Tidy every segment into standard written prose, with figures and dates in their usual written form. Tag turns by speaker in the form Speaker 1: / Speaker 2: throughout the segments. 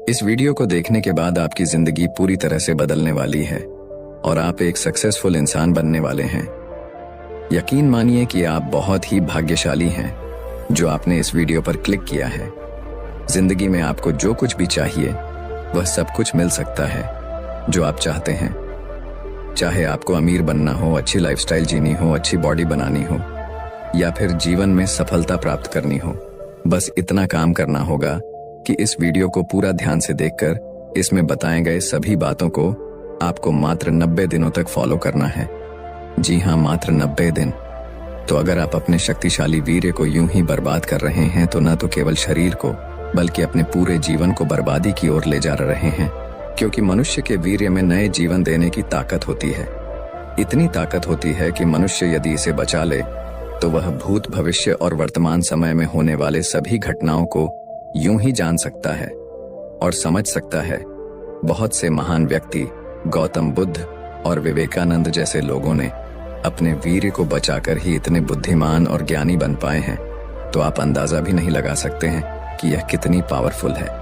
Speaker 1: इस वीडियो को देखने के बाद आपकी जिंदगी पूरी तरह से बदलने वाली है और आप एक सक्सेसफुल इंसान बनने वाले हैं। यकीन मानिए कि आप बहुत ही भाग्यशाली हैं जो आपने इस वीडियो पर क्लिक किया है। जिंदगी में आपको जो कुछ भी चाहिए वह सब कुछ मिल सकता है जो आप चाहते हैं। चाहे आपको अमीर बनना हो, अच्छी लाइफस्टाइल जीनी हो, अच्छी बॉडी बनानी हो या फिर जीवन में सफलता प्राप्त करनी हो, बस इतना काम करना होगा कि इस वीडियो को पूरा ध्यान से देखकर इसमें बताए गए सभी बातों को आपको मात्र 90 दिनों तक फॉलो करना है। जी हाँ, मात्र 90 दिन। तो अगर आप अपने शक्तिशाली वीर्य को यूं ही बर्बाद कर रहे हैं तो न तो केवल शरीर को बल्कि अपने पूरे जीवन को बर्बादी की ओर ले जा रहे हैं, क्योंकि मनुष्य के वीर्य में नए जीवन देने की ताकत होती है। इतनी ताकत होती है कि मनुष्य यदि इसे बचा ले तो वह भूत, भविष्य और वर्तमान समय में होने वाले सभी घटनाओं को यूं ही जान सकता है और समझ सकता है। बहुत से महान व्यक्ति, गौतम बुद्ध और विवेकानंद जैसे लोगों ने अपने वीर्य को बचाकर ही इतने बुद्धिमान और ज्ञानी बन पाए हैं, तो आप अंदाजा भी नहीं लगा सकते हैं कि यह कितनी पावरफुल है।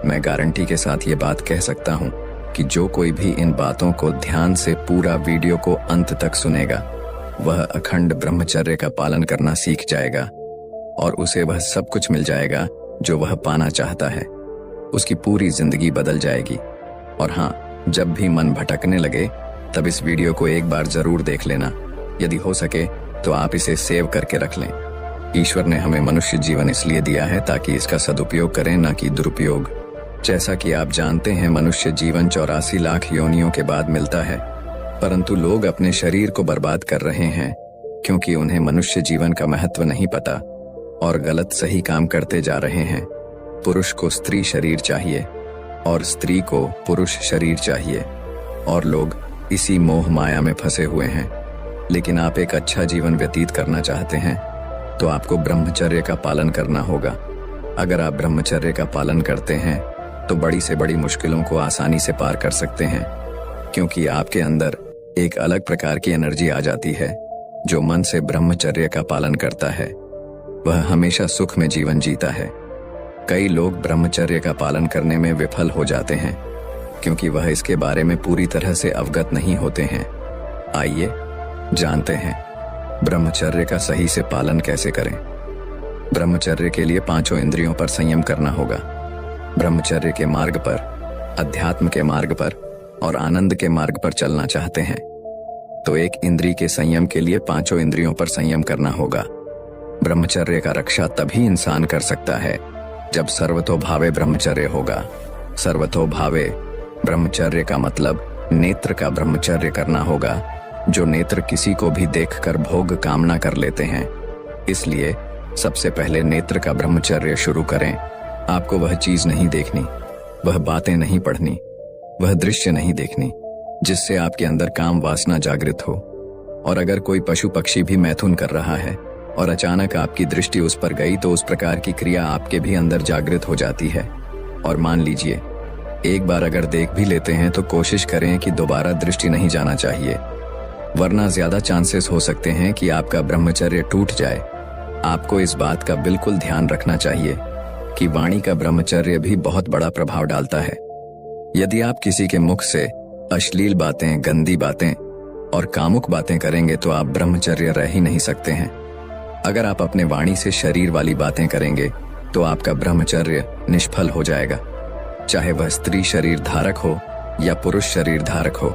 Speaker 1: मैं गारंटी के साथ ये बात कह सकता हूं कि जो कोई भी इन बातों को ध्यान से पूरा वीडियो को अंत तक सुनेगा वह अखंड ब्रह्मचर्य का पालन करना सीख जाएगा और उसे वह सब कुछ मिल जाएगा जो वह पाना चाहता है। उसकी पूरी जिंदगी बदल जाएगी। और हाँ, जब भी मन भटकने लगे तब इस वीडियो को एक बार जरूर देख लेना। यदि हो सके तो आप इसे सेव करके रख लें। ईश्वर ने हमें मनुष्य जीवन इसलिए दिया है ताकि इसका सदुपयोग करें, न कि दुरुपयोग। जैसा कि आप जानते हैं, मनुष्य जीवन 84 लाख योनियों के बाद मिलता है, परंतु लोग अपने शरीर को बर्बाद कर रहे हैं क्योंकि उन्हें मनुष्य जीवन का महत्व नहीं पता और गलत सही काम करते जा रहे हैं। पुरुष को स्त्री शरीर चाहिए और स्त्री को पुरुष शरीर चाहिए और लोग इसी मोह माया में फंसे हुए हैं। लेकिन आप एक अच्छा जीवन व्यतीत करना चाहते हैं तो आपको ब्रह्मचर्य का पालन करना होगा। अगर आप ब्रह्मचर्य का पालन करते हैं तो बड़ी से बड़ी मुश्किलों को आसानी से पार कर सकते हैं, क्योंकि आपके अंदर एक अलग प्रकार की एनर्जी आ जाती है। जो मन से ब्रह्मचर्य का पालन करता है वह हमेशा सुख में जीवन जीता है। कई लोग ब्रह्मचर्य का पालन करने में विफल हो जाते हैं क्योंकि वह इसके बारे में पूरी तरह से अवगत नहीं होते हैं। आइए जानते हैं ब्रह्मचर्य का सही से पालन कैसे करें। ब्रह्मचर्य के लिए 5 इंद्रियों पर संयम करना होगा। ब्रह्मचर्य के मार्ग पर, अध्यात्म के मार्ग पर और आनंद के मार्ग पर चलना चाहते हैं तो एक इंद्रिय के संयम के लिए 5 इंद्रियों पर संयम करना होगा। ब्रह्मचर्य का रक्षा तभी इंसान कर सकता है जब सर्वतो भावे ब्रह्मचर्य होगा। सर्वतो भावे ब्रह्मचर्य का मतलब नेत्र का ब्रह्मचर्य करना होगा। जो नेत्र किसी को भी देखकर भोग कामना कर लेते हैं, इसलिए सबसे पहले नेत्र का ब्रह्मचर्य शुरू करें। आपको वह चीज नहीं देखनी, वह बातें नहीं पढ़नी, वह दृश्य नहीं देखनी जिससे आपके अंदर काम वासना जागृत हो। और अगर कोई पशु पक्षी भी मैथुन कर रहा है और अचानक आपकी दृष्टि उस पर गई तो उस प्रकार की क्रिया आपके भी अंदर जागृत हो जाती है। और मान लीजिए एक बार अगर देख भी लेते हैं तो कोशिश करें कि दोबारा दृष्टि नहीं जाना चाहिए, वरना ज्यादा चांसेस हो सकते हैं कि आपका ब्रह्मचर्य टूट जाए। आपको इस बात का बिल्कुल ध्यान रखना चाहिए कि वाणी का ब्रह्मचर्य भी बहुत बड़ा प्रभाव डालता है। यदि आप किसी के मुख से अश्लील बातें, गंदी बातें और कामुक बातें करेंगे तो आप ब्रह्मचर्य रह ही नहीं सकते हैं। अगर आप अपने वाणी से शरीर वाली बातें करेंगे तो आपका ब्रह्मचर्य निष्फल हो जाएगा। चाहे वह स्त्री शरीर धारक हो या पुरुष शरीर धारक हो,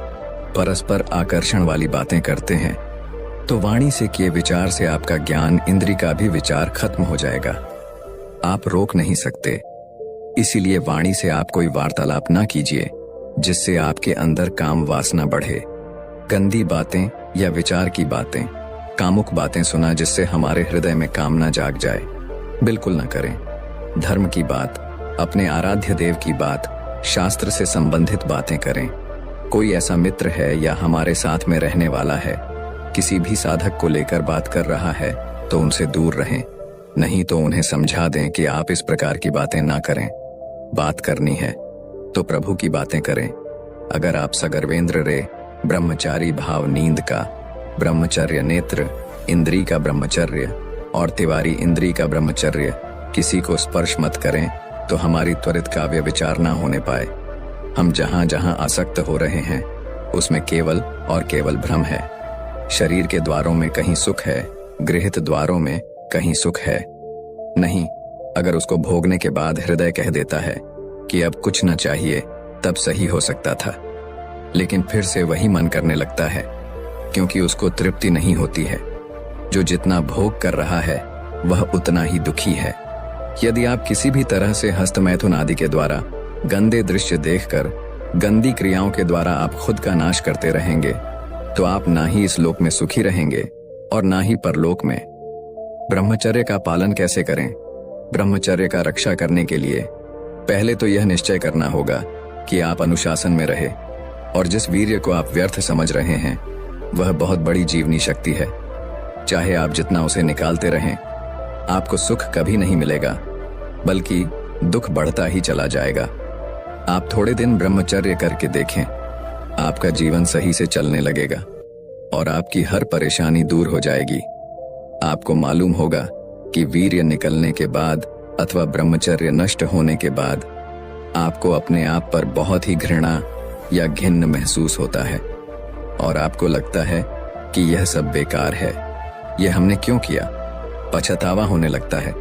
Speaker 1: परस्पर आकर्षण वाली बातें करते हैं तो वाणी से किए विचार से आपका ज्ञान इंद्रिय का भी विचार खत्म हो जाएगा। आप रोक नहीं सकते। इसीलिए वाणी से आप कोई वार्तालाप ना कीजिए जिससे आपके अंदर काम वासना बढ़े। गंदी बातें या विचार की बातें, कामुक बातें सुना जिससे हमारे हृदय में कामना जाग जाए, बिल्कुल ना करें। धर्म की बात, अपने आराध्य देव की बात, शास्त्र से संबंधित बातें करें। कोई ऐसा मित्र है या हमारे साथ में रहने वाला है, किसी भी साधक को लेकर बात कर रहा है तो उनसे दूर रहें। नहीं तो उन्हें समझा दें कि आप इस प्रकार की बातें ना करें। बात करनी है तो प्रभु की बातें करें। अगर आप सगर्वेंद्र रे ब्रह्मचारी भाव नींद का ब्रह्मचर्य, नेत्र इंद्री का ब्रह्मचर्य और तिवारी इंद्री का ब्रह्मचर्य, किसी को स्पर्श मत करें तो हमारी त्वरित काव्य विचार ना होने पाए। हम जहां जहां आसक्त हो रहे हैं उसमें केवल और केवल भ्रम है। शरीर के द्वारों में कहीं सुख है, गृहीत द्वारों में कहीं सुख है नहीं। अगर उसको भोगने के बाद हृदय कह देता है कि अब कुछ न चाहिए, तब सही हो सकता था, लेकिन फिर से वही मन करने लगता है, क्योंकि उसको तृप्ति नहीं होती है। जो जितना भोग कर रहा है वह उतना ही दुखी है। यदि आप किसी भी तरह से हस्तमैथुन आदि के द्वारा गंदे दृश्य देखकर, गंदी क्रियाओं के द्वारा आप खुद का नाश करते रहेंगे, तो आप ना ही इस लोक में सुखी रहेंगे और ना ही परलोक में। ब्रह्मचर्य का पालन कैसे करें? ब्रह्मचर्य का रक्षा करने के लिए पहले तो यह निश्चय करना होगा कि आप अनुशासन में रहे, और जिस वीर्य को आप व्यर्थ समझ रहे हैं वह बहुत बड़ी जीवनी शक्ति है। चाहे आप जितना उसे निकालते रहें, आपको सुख कभी नहीं मिलेगा, बल्कि दुख बढ़ता ही चला जाएगा। आप थोड़े दिन ब्रह्मचर्य करके देखें, आपका जीवन सही से चलने लगेगा और आपकी हर परेशानी दूर हो जाएगी। आपको मालूम होगा कि वीर्य निकलने के बाद अथवा ब्रह्मचर्य नष्ट होने के बाद आपको अपने आप पर बहुत ही घृणा या घिन्न महसूस होता है और आपको लगता है कि यह सब बेकार है, यह हमने क्यों किया, पछतावा होने लगता है।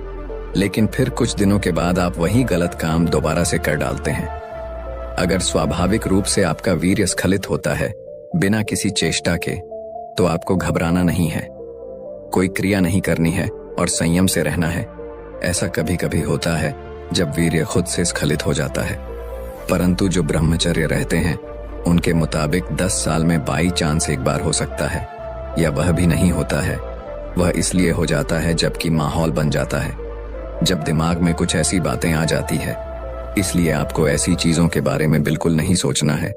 Speaker 1: लेकिन फिर कुछ दिनों के बाद आप वही गलत काम दोबारा से कर डालते हैं। अगर स्वाभाविक रूप से आपका वीर्य स्खलित होता है बिना किसी चेष्टा के, तो आपको घबराना नहीं है, कोई क्रिया नहीं करनी है और संयम से रहना है। ऐसा कभी कभी होता है जब वीर्य खुद से स्खलित हो जाता है, परंतु जो ब्रह्मचर्य रहते हैं उनके मुताबिक 10 साल में बाई चांस एक बार हो सकता है, या वह भी नहीं होता है। वह इसलिए हो जाता है जबकि माहौल बन जाता है, जब दिमाग में कुछ ऐसी बातें आ जाती है। इसलिए आपको ऐसी चीजों के बारे में बिल्कुल नहीं सोचना है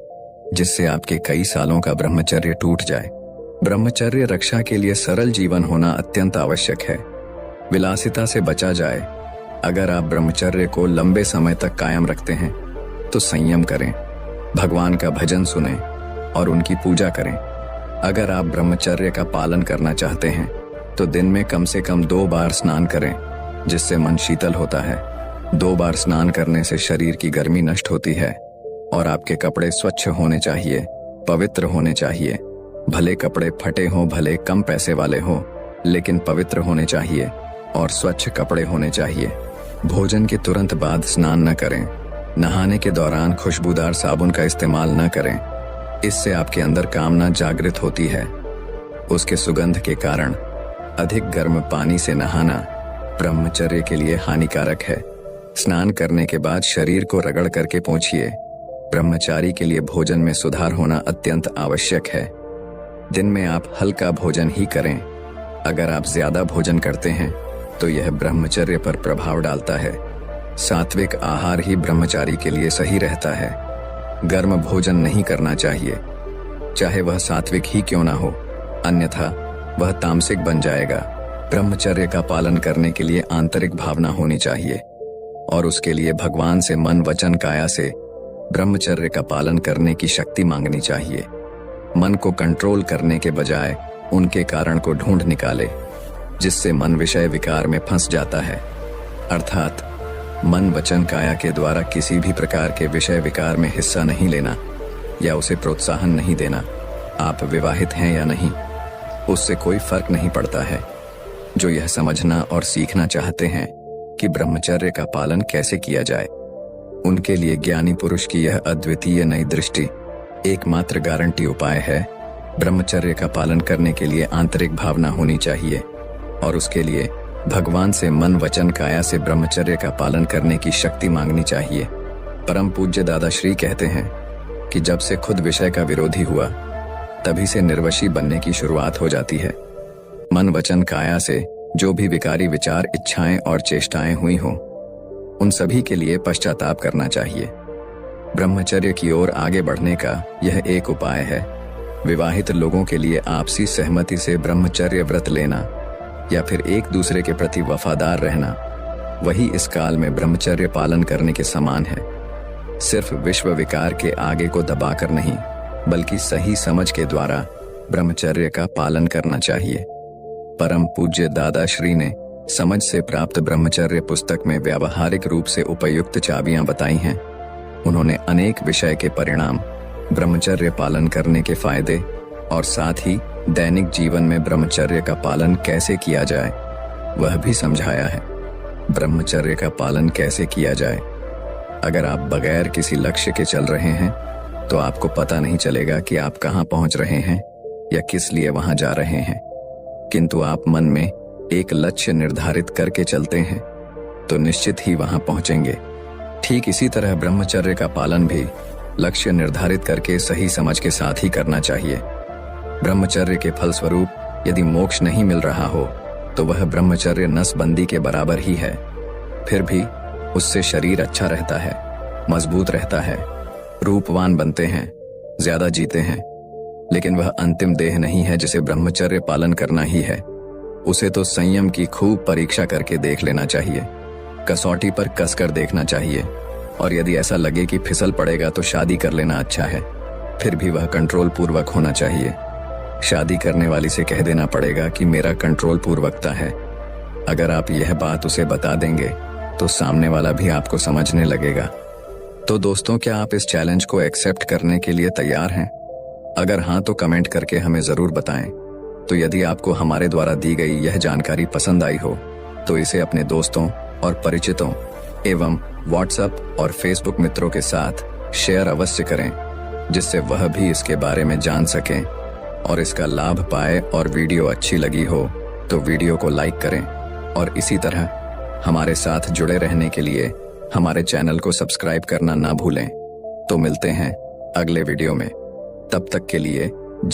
Speaker 1: जिससे आपके कई सालों का ब्रह्मचर्य टूट जाए। ब्रह्मचर्य रक्षा के लिए सरल जीवन होना अत्यंत आवश्यक है। विलासिता से बचा जाए। अगर आप ब्रह्मचर्य को लंबे समय तक कायम रखते हैं तो संयम करें, भगवान का भजन सुनें और उनकी पूजा करें। अगर आप ब्रह्मचर्य का पालन करना चाहते हैं तो दिन में कम से कम 2 बार स्नान करें, जिससे मन शीतल होता है। 2 बार स्नान करने से शरीर की गर्मी नष्ट होती है और आपके कपड़े स्वच्छ होने चाहिए, पवित्र होने चाहिए। भले कपड़े फटे हों, भले कम पैसे वाले हों, लेकिन पवित्र होने चाहिए और स्वच्छ कपड़े होने चाहिए। भोजन के तुरंत बाद स्नान न करें। नहाने के दौरान खुशबूदार साबुन का इस्तेमाल न करें, इससे आपके अंदर कामना जागृत होती है। उसके सुगंध के कारण अधिक गर्म पानी से नहाना ब्रह्मचर्य के लिए हानिकारक है। स्नान करने के बाद शरीर को रगड़ करके पोंछिए। ब्रह्मचारी के लिए भोजन में सुधार होना अत्यंत आवश्यक है। दिन में आप हल्का भोजन ही करें। अगर आप ज्यादा भोजन करते हैं तो यह ब्रह्मचर्य पर प्रभाव डालता है। सात्विक आहार ही ब्रह्मचारी के लिए सही रहता है। गर्म भोजन नहीं करना चाहिए, चाहे वह सात्विक ही क्यों ना हो, अन्यथा वह तामसिक बन जाएगा। ब्रह्मचर्य का पालन करने के लिए आंतरिक भावना होनी चाहिए और उसके लिए भगवान से मन वचन काया से ब्रह्मचर्य का पालन करने की शक्ति मांगनी चाहिए। मन को कंट्रोल करने के बजाय उनके कारण को ढूंढ निकाले, जिससे मन विषय विकार में फंस जाता है। अर्थात मन वचन काया के द्वारा किसी भी प्रकार के विषय विकार में हिस्सा नहीं लेना या उसे प्रोत्साहन नहीं देना। आप विवाहित हैं या नहीं, उससे कोई फर्क नहीं पड़ता है। जो यह समझना और सीखना चाहते हैं कि ब्रह्मचर्य का पालन कैसे किया जाए, उनके लिए ज्ञानी पुरुष की यह अद्वितीय नई दृष्टि एकमात्र गारंटी उपाय है। ब्रह्मचर्य का पालन करने के लिए आंतरिक भावना होनी चाहिए और उसके लिए भगवान से मन वचन काया से ब्रह्मचर्य का पालन करने की शक्ति मांगनी चाहिए। परम पूज्य दादा श्री कहते हैं कि जब से खुद विषय का विरोधी हुआ, तभी से निर्वशी बनने की शुरुआत हो जाती है। मन वचन काया से जो भी विकारी विचार, इच्छाएं और चेष्टाएं हुई हों, उन सभी के लिए पश्चाताप करना चाहिए। ब्रह्मचर्य की ओर आगे बढ़ने का यह एक उपाय है। विवाहित लोगों के लिए आपसी सहमति से ब्रह्मचर्य व्रत लेना या फिर एक दूसरे के प्रति वफादार रहना, वही इस काल में ब्रह्मचर्य पालन करने के समान है। सिर्फ विश्व विकार के आगे को दबाकर नहीं, बल्कि सही समझ के द्वारा ब्रह्मचर्य का पालन करना चाहिए। परम पूज्य दादा श्री ने समझ से प्राप्त ब्रह्मचर्य पुस्तक में व्यावहारिक रूप से उपयुक्त चाबियां बताई हैं। उन्होंने अनेक विषय के परिणाम, ब्रह्मचर्य पालन करने के फायदे और साथ ही दैनिक जीवन में ब्रह्मचर्य का पालन कैसे किया जाए वह भी समझाया है। ब्रह्मचर्य का पालन कैसे किया जाए? अगर आप बगैर किसी लक्ष्य के चल रहे हैं तो आपको पता नहीं चलेगा कि आप कहां पहुंच रहे हैं या किस लिए वहां जा रहे हैं। किंतु आप मन में एक लक्ष्य निर्धारित करके चलते हैं तो निश्चित ही वहां पहुंचेंगे। ठीक इसी तरह ब्रह्मचर्य का पालन भी लक्ष्य निर्धारित करके सही समझ के साथ ही करना चाहिए। ब्रह्मचर्य के फलस्वरूप यदि मोक्ष नहीं मिल रहा हो तो वह ब्रह्मचर्य नसबंदी के बराबर ही है। फिर भी उससे शरीर अच्छा रहता है, मजबूत रहता है, रूपवान बनते हैं, ज्यादा जीते हैं, लेकिन वह अंतिम देह नहीं है जिसे ब्रह्मचर्य पालन करना ही है। उसे तो संयम की खूब परीक्षा करके देख लेना चाहिए, कसौटी पर कसकर देखना चाहिए, और यदि ऐसा लगे कि फिसल पड़ेगा तो शादी कर लेना अच्छा है। फिर भी वह कंट्रोल पूर्वक होना चाहिए। शादी करने वाली से कह देना पड़ेगा कि मेरा कंट्रोल पूर्वकता है। अगर आप यह बात उसे बता देंगे तो सामने वाला भी आपको समझने लगेगा। तो दोस्तों, क्या आप इस चैलेंज को एक्सेप्ट करने के लिए तैयार हैं? अगर हाँ तो कमेंट करके हमें जरूर बताएं। तो यदि आपको हमारे द्वारा दी गई यह जानकारी पसंद आई हो तो इसे अपने दोस्तों और परिचितों एवं व्हाट्सएप और फेसबुक मित्रों के साथ शेयर अवश्य करें, जिससे वह भी इसके बारे में जान सकें और इसका लाभ पाए। और वीडियो अच्छी लगी हो तो वीडियो को लाइक करें और इसी तरह हमारे साथ जुड़े रहने के लिए हमारे चैनल को सब्सक्राइब करना ना भूलें। तो मिलते हैं अगले वीडियो में, तब तक के लिए